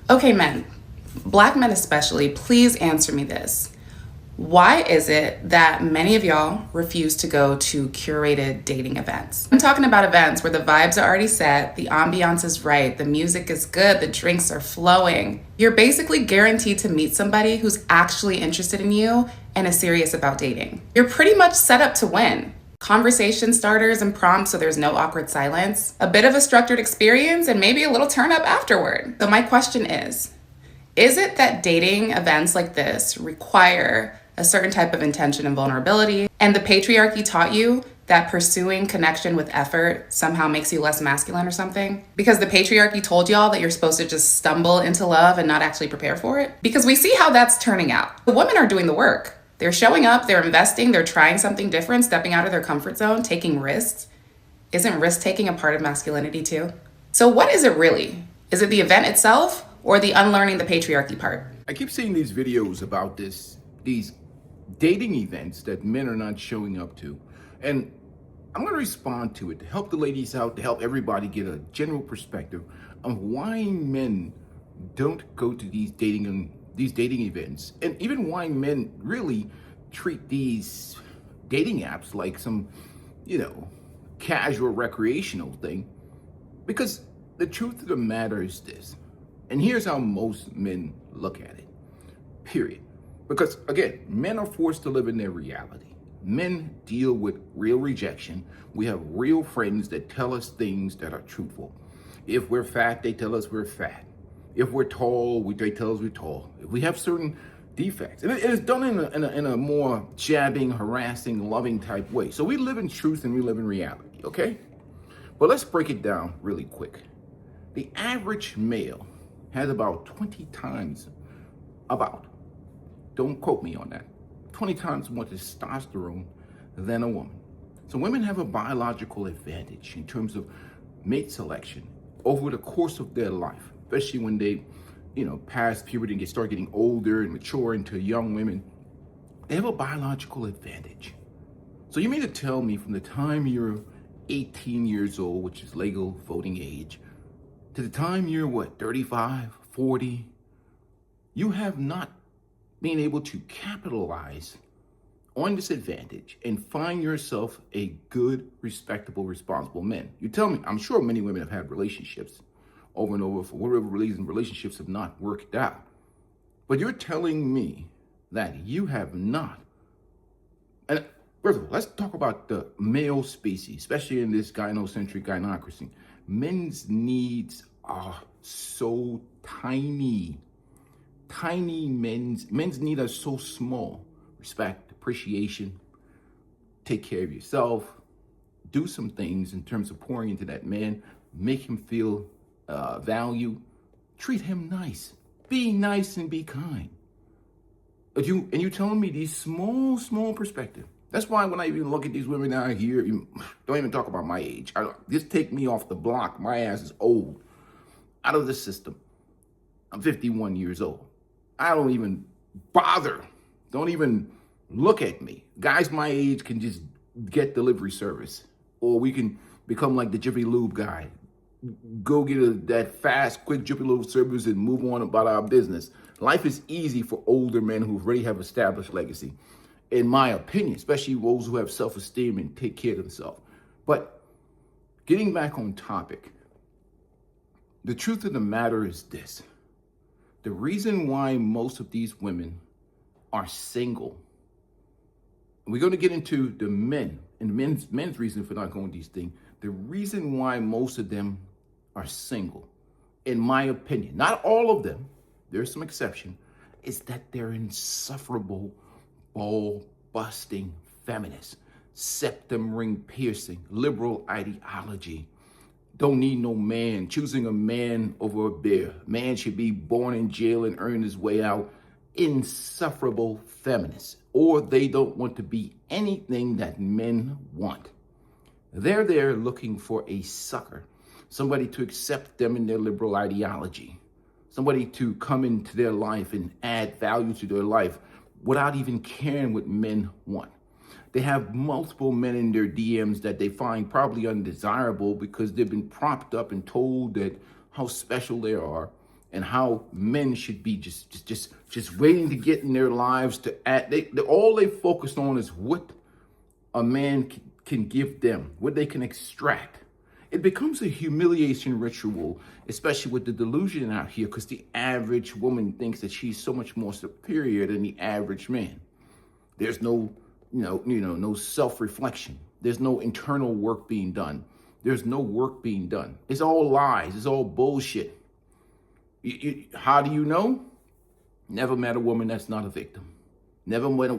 Okay, men, black men especially, please answer me this. Why is it that many of y'all refuse to go to curated dating events? I'm talking about events where the vibes are already set, the ambiance is right, the music is good, the drinks are flowing. You're basically guaranteed to meet somebody who's actually interested in you and is serious about dating. You're pretty much set up to win. Conversation starters and prompts so there's no awkward silence, a bit of a structured experience, and maybe a little turn up afterward. So, my question is it that dating events like this require a certain type of intention and vulnerability, and the patriarchy taught you that pursuing connection with effort somehow makes you less masculine or something? Because the patriarchy told y'all that you're supposed to just stumble into love and not actually prepare for it? Because we see how that's turning out. The women are doing the work. They're showing up, they're investing, they're trying something different, stepping out of their comfort zone, taking risks. Isn't risk taking a part of masculinity too? So, what is it really? Is it the event itself or the unlearning the patriarchy part? I keep seeing these videos about these dating events that men are not showing up to. And I'm going to respond to it to help the ladies out, to help everybody get a general perspective of why men don't go to these dating events, and even why men really treat these dating apps like some, casual recreational thing. Because the truth of the matter is this, and here's how most men look at it, period. Because again, men are forced to live in their reality. Men deal with real rejection. We have real friends that tell us things that are truthful. If we're fat, they tell us we're fat. If we're tall, they tell us we're tall. If we have certain defects, and it is done in a more jabbing, harassing, loving type way. So we live in truth and we live in reality, okay? But let's break it down really quick. The average male has about 20 times, don't quote me on that, 20 times more testosterone than a woman. So women have a biological advantage in terms of mate selection over the course of their life, especially when they, pass puberty and start getting older and mature into young women. They have a biological advantage. So you mean to tell me from the time you're 18 years old, which is legal voting age, to the time you're 35, 40, you have not been able to capitalize on this advantage and find yourself a good, respectable, responsible man. You tell me, I'm sure many women have had relationships over and over for whatever reason, relationships have not worked out. But you're telling me that you have not. And first of all, let's talk about the male species, especially in this gynocentric gynocracy. Men's needs are so tiny. Men's need are so small. Respect, appreciation, take care of yourself, do some things in terms of pouring into that man, make him feel value, treat him nice, be nice and be kind. And you telling me these small perspective. That's why when I even look at these women out here, don't even talk about my age. Just take me off the block. My ass is old, out of the system. I'm 51 years old. I don't even bother. Don't even look at me. Guys my age can just get delivery service, or we can become like the Jiffy Lube guy. Go get that fast, quick Jiffy Lube service and move on about our business. Life is easy for older men who already have established legacy, in my opinion, especially those who have self-esteem and take care of themselves. But getting back on topic, the truth of the matter is this. The reason why most of these women are single, we're going to get into the men and men's reason for not going to these things. The reason why most of them are single, in my opinion, not all of them, there's some exception, is that they're insufferable, ball-busting feminists, septum ring piercing, liberal ideology. Don't need no man, choosing a man over a bear. Man should be born in jail and earn his way out. Insufferable feminists. Or they don't want to be anything that men want. They're there looking for a sucker, somebody to accept them in their liberal ideology, somebody to come into their life and add value to their life without even caring what men want. They have multiple men in their DMs that they find probably undesirable because they've been propped up and told that how special they are, and how men should be just waiting to get in their lives to add. All they focus on is what a man can give them, what they can extract. It becomes a humiliation ritual, especially with the delusion out here, because the average woman thinks that she's so much more superior than the average man. There's no, no self-reflection. There's no internal work being done. There's no work being done. It's all lies. It's all bullshit. How do you know? Never met a woman that's not a victim. Never met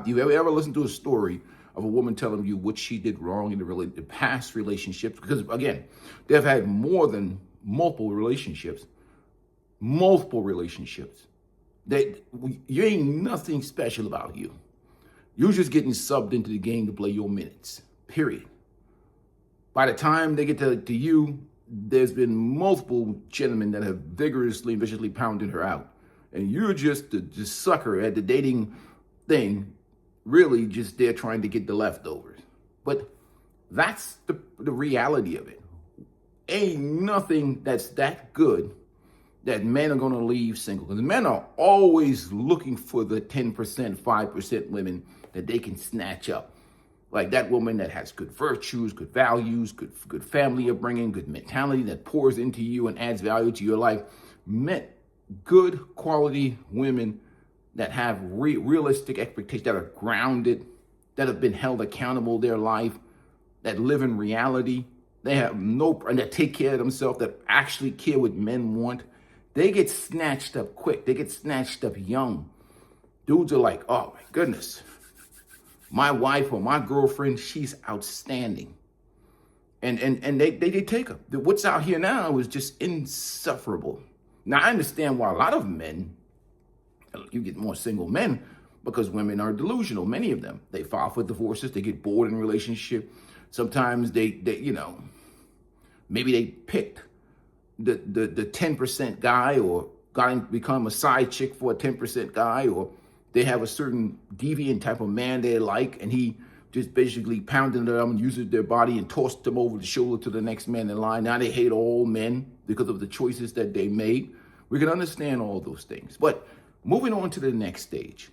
you ever listened to a story of a woman telling you what she did wrong in the past relationships? Because again, they've had more than multiple relationships. You ain't nothing special about you. You're just getting subbed into the game to play your minutes, period. By the time they get to you, there's been multiple gentlemen that have vigorously and viciously pounded her out. And you're just the sucker at the dating thing, really just there trying to get the leftovers. But that's the reality of it. Ain't nothing that's that good that men are going to leave single. Because men are always looking for the 10%, 5% women that they can snatch up. Like that woman that has good virtues, good values, good family upbringing, good mentality that pours into you and adds value to your life. Good quality women that have realistic expectations, that are grounded, that have been held accountable their life, that live in reality. They have and that take care of themselves, that actually care what men want. They get snatched up quick. They get snatched up young. Dudes are like, oh my goodness, my wife or my girlfriend, she's outstanding. And they take her. What's out here now is just insufferable. Now, I understand why a lot of men, you get more single men, because women are delusional, many of them. They file for divorces, they get bored in a relationship. Sometimes they maybe they picked the 10% guy, or become a side chick for a 10% guy, or they have a certain deviant type of man they like, and he just basically pounded them and uses their body and tossed them over the shoulder to the next man in line. Now they hate all men because of the choices that they made. We can understand all those things. But moving on to the next stage,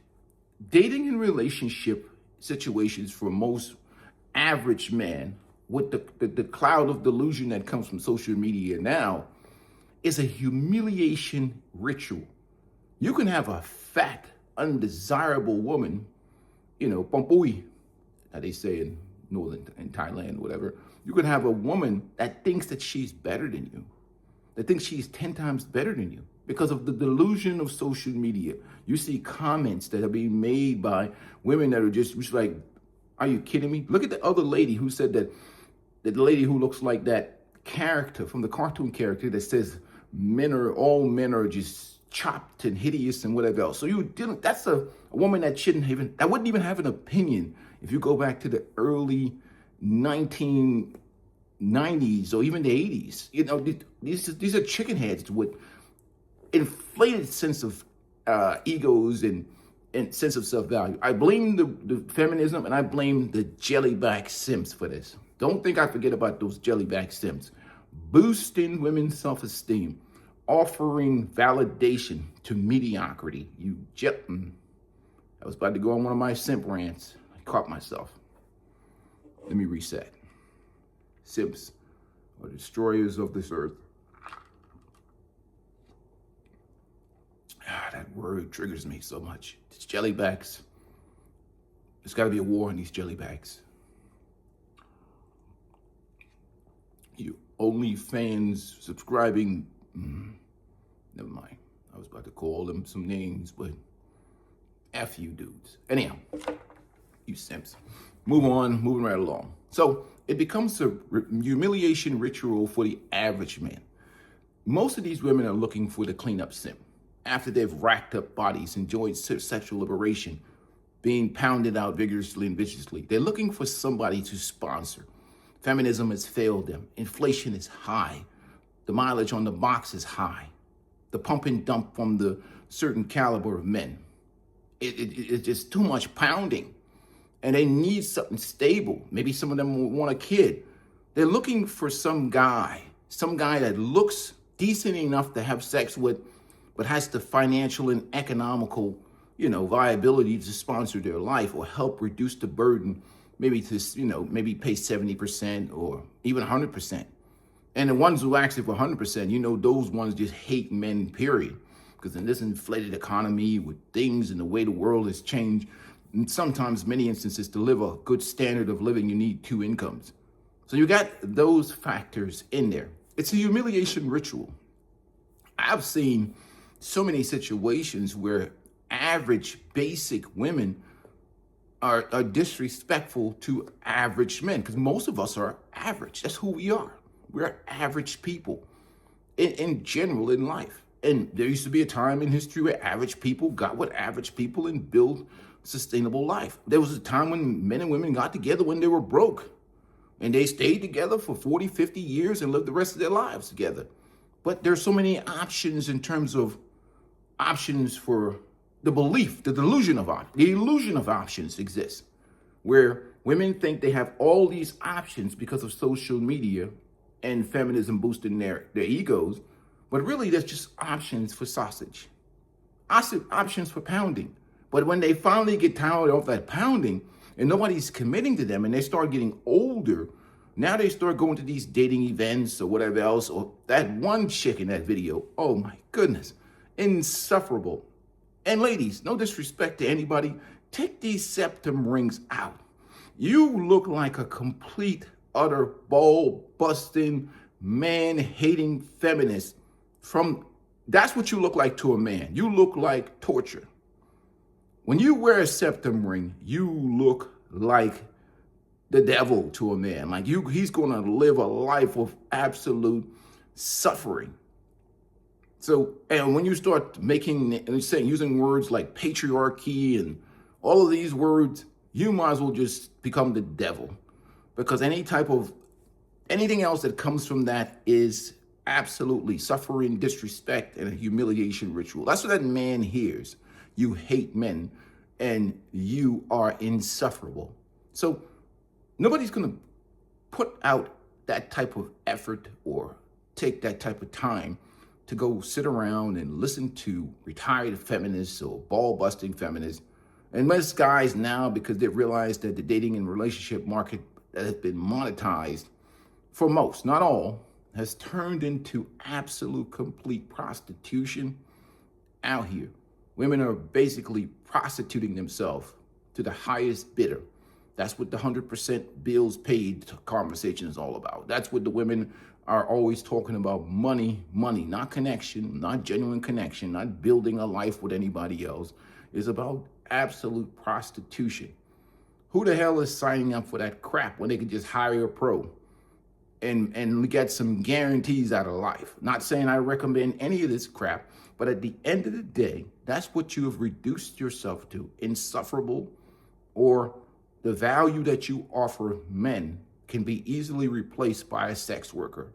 dating and relationship situations for most average men, with the cloud of delusion that comes from social media now, is a humiliation ritual. You can have a fat, undesirable woman, pampui, that they say in Thailand, whatever. You could have a woman that thinks that she's better than you, that thinks she's 10 times better than you because of the delusion of social media. You see comments that are being made by women that are just like, are you kidding me? Look at the other lady who said that the lady who looks like that character from the cartoon character that says all men are just chopped and hideous and whatever else. So that's a woman that wouldn't even have an opinion if you go back to the early 1990s or even the 80s. These are chicken heads with inflated sense of egos and sense of self-value. I blame the feminism, and I blame the jellyback simps for this. Don't think I forget about those jellyback simps. Boosting women's self-esteem, offering validation to mediocrity. I was about to go on one of my simp rants. I caught myself. Let me reset. Simps are destroyers of this earth. That word triggers me so much. It's jellybacks. There's got to be a war on these jellybacks. You OnlyFans subscribing. Never mind. I was about to call them some names, but F you dudes. Anyhow, you simps. Moving right along. So it becomes a humiliation ritual for the average man. Most of these women are looking for the cleanup simp. After they've racked up bodies, enjoyed sexual liberation, being pounded out vigorously and viciously, they're looking for somebody to sponsor. Feminism has failed them. Inflation is high. The mileage on the box is high. The pump and dump from the certain caliber of men. It's just too much pounding. And they need something stable. Maybe some of them will want a kid. They're looking for some guy that looks decent enough to have sex with, but has the financial and economical, viability to sponsor their life or help reduce the burden, maybe to, maybe pay 70% or even 100%. And the ones who actually for 100%, those ones just hate men, period. Because in this inflated economy with things and the way the world has changed, and sometimes many instances to live a good standard of living, you need two incomes. So you got those factors in there. It's a humiliation ritual. I've seen so many situations where average basic women are disrespectful to average men, because most of us are average. That's who we are. We're average people in general in life. And there used to be a time in history where average people got with average people and built sustainable life. There was a time when men and women got together when they were broke, and they stayed together for 40, 50 years and lived the rest of their lives together. But there's so many options in terms of options for the belief, the illusion of options exists, where women think they have all these options because of social media and feminism boosting their egos, but really that's just options for sausage, options for pounding. But when they finally get tired of that pounding and nobody's committing to them and they start getting older, now they start going to these dating events or whatever else, or that one chick in that video, oh my goodness, insufferable. And ladies, no disrespect to anybody, take these septum rings out. You look like a complete, utter, ball-busting, man-hating feminist. That's what you look like to a man. You look like torture. When you wear a septum ring, you look like the devil to a man. Like he's going to live a life of absolute suffering. So, and when you start using words like patriarchy and all of these words, you might as well just become the devil, because anything else that comes from that is absolutely suffering, disrespect, and a humiliation ritual. That's what that man hears. You hate men and you are insufferable. So nobody's going to put out that type of effort or take that type of time to go sit around and listen to retired feminists or ball-busting feminists. And most guys now, because they've realized that the dating and relationship market that has been monetized for most, not all, has turned into absolute complete prostitution out here. Women are basically prostituting themselves to the highest bidder. That's what the 100% bills paid conversation is all about. That's what the women are always talking about. Money, not connection, not genuine connection, not building a life with anybody else. It's about absolute prostitution. Who the hell is signing up for that crap when they could just hire a pro and get some guarantees out of life? Not saying I recommend any of this crap, but at the end of the day, that's what you have reduced yourself to, insufferable, or the value that you offer men can be easily replaced by a sex worker,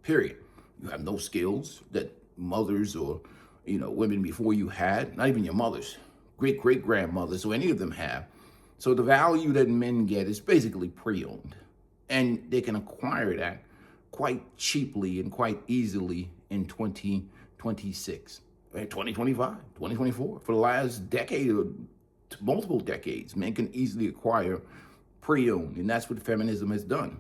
period. You have no skills that mothers or, women before you had, not even your mothers, great-great-grandmothers or any of them have. So the value that men get is basically pre-owned, and they can acquire that quite cheaply and quite easily in 2026, 2025, 2024. For the last decade or multiple decades, men can easily acquire pre-owned, and that's what feminism has done.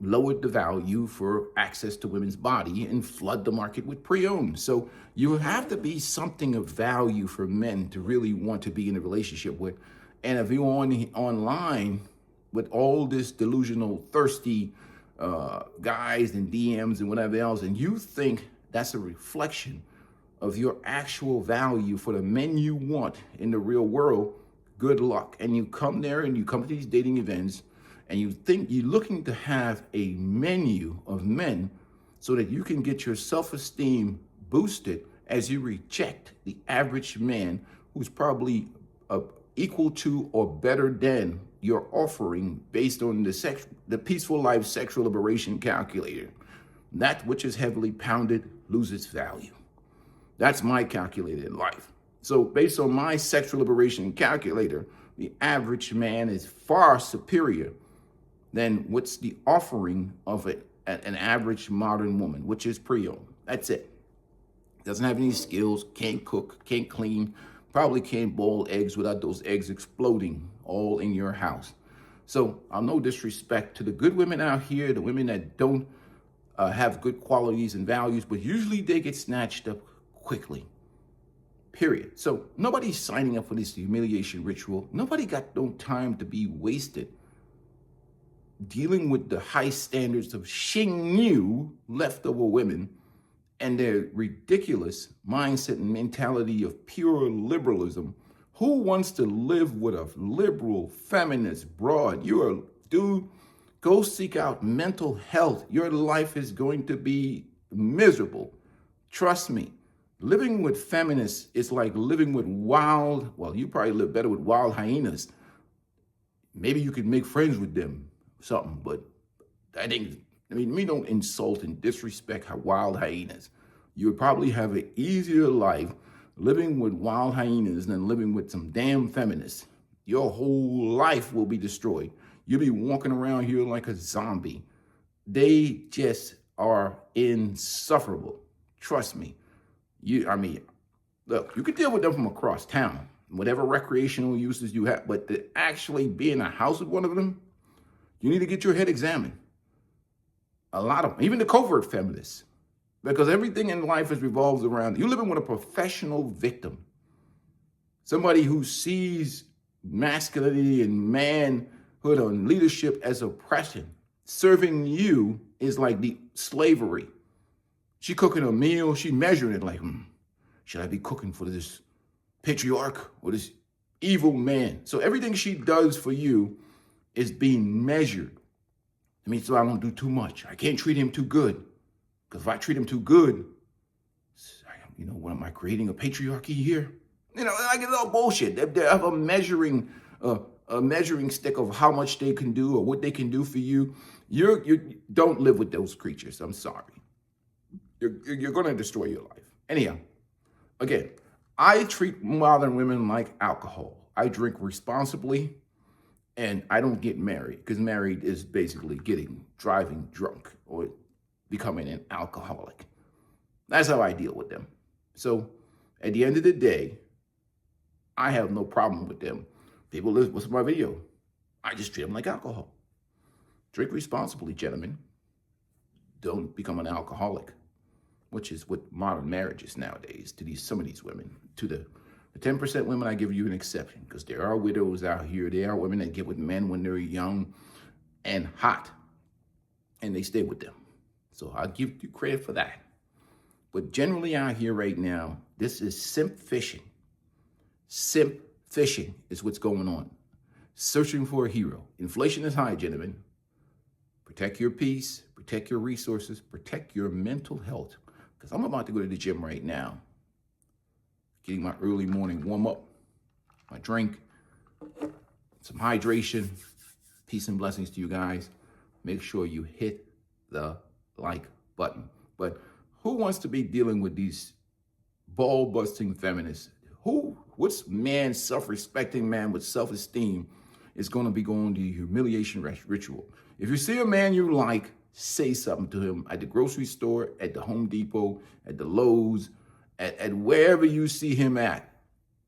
Lowered the value for access to women's body and flood the market with pre-owned. So you have to be something of value for men to really want to be in a relationship with. And if you're online with all this delusional, thirsty guys and DMs and whatever else, and you think that's a reflection of your actual value for the men you want in the real world, good luck. And you come there and you come to these dating events and you think you're looking to have a menu of men so that you can get your self-esteem boosted as you reject the average man who's probably equal to or better than your offering based on the Peaceful Life Sexual Liberation Calculator. That which is heavily pounded loses value. That's my calculator in life. So based on my sexual liberation calculator, the average man is far superior than what's the offering of an an average modern woman, which is pre-owned. That's it. Doesn't have any skills, can't cook, can't clean, probably can't boil eggs without those eggs exploding all in your house. So no disrespect to the good women out here, the women that don't have good qualities and values, but usually they get snatched up quickly. Period. So nobody's signing up for this humiliation ritual. Nobody got no time to be wasted dealing with the high standards of Xingyu leftover women and their ridiculous mindset and mentality of pure liberalism. Who wants to live with a liberal feminist broad? You're a dude, go seek out mental health. Your life is going to be miserable. Trust me. Living with feminists is like living with you probably live better with wild hyenas. Maybe you could make friends with them, something, but we don't insult and disrespect wild hyenas. You would probably have an easier life living with wild hyenas than living with some damn feminists. Your whole life will be destroyed. You'll be walking around here like a zombie. They just are insufferable. Trust me. Look, you can deal with them from across town, whatever recreational uses you have, but to actually be in a house with one of them, you need to get your head examined. A lot of them, even the covert feminists, because everything in life revolves around you living with a professional victim, somebody who sees masculinity and manhood and leadership as oppression. Serving you is like the slavery. She cooking a meal, she measuring it like, should I be cooking for this patriarch or this evil man? So everything she does for you is being measured. So I don't do too much. I can't treat him too good. Because if I treat him too good, what am I creating, a patriarchy here? Like it's all bullshit. They have a measuring stick of how much they can do or what they can do for you. You don't live with those creatures. I'm sorry. You're going to destroy your life. Anyhow, again, I treat modern women like alcohol. I drink responsibly, and I don't get married, because married is basically driving drunk or becoming an alcoholic. That's how I deal with them. So at the end of the day, I have no problem with them. People listen, what's my video? I just treat them like alcohol. Drink responsibly, gentlemen. Don't become an alcoholic, which is what modern marriage is nowadays to some of these women. To the 10% women, I give you an exception, because there are widows out here. There are women that get with men when they're young and hot, and they stay with them. So I'll give you credit for that. But generally out here right now, this is simp fishing. Simp fishing is what's going on. Searching for a hero. Inflation is high, gentlemen. Protect your peace, protect your resources, protect your mental health. Because I'm about to go to the gym right now. Getting my early morning warm up, my drink, some hydration. Peace and blessings to you guys. Make sure you hit the like button. But who wants to be dealing with these ball-busting feminists? What's self-respecting man with self-esteem is going to be going to the humiliation ritual? If you see a man you like, say something to him at the grocery store, at the Home Depot, at the Lowe's, at wherever you see him at.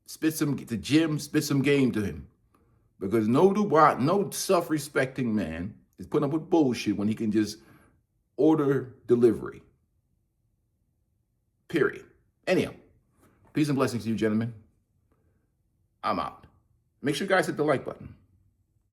Spit some game to him. Because no self-respecting man is putting up with bullshit when he can just order delivery. Period. Anyhow, peace and blessings to you, gentlemen. I'm out. Make sure you guys hit the like button.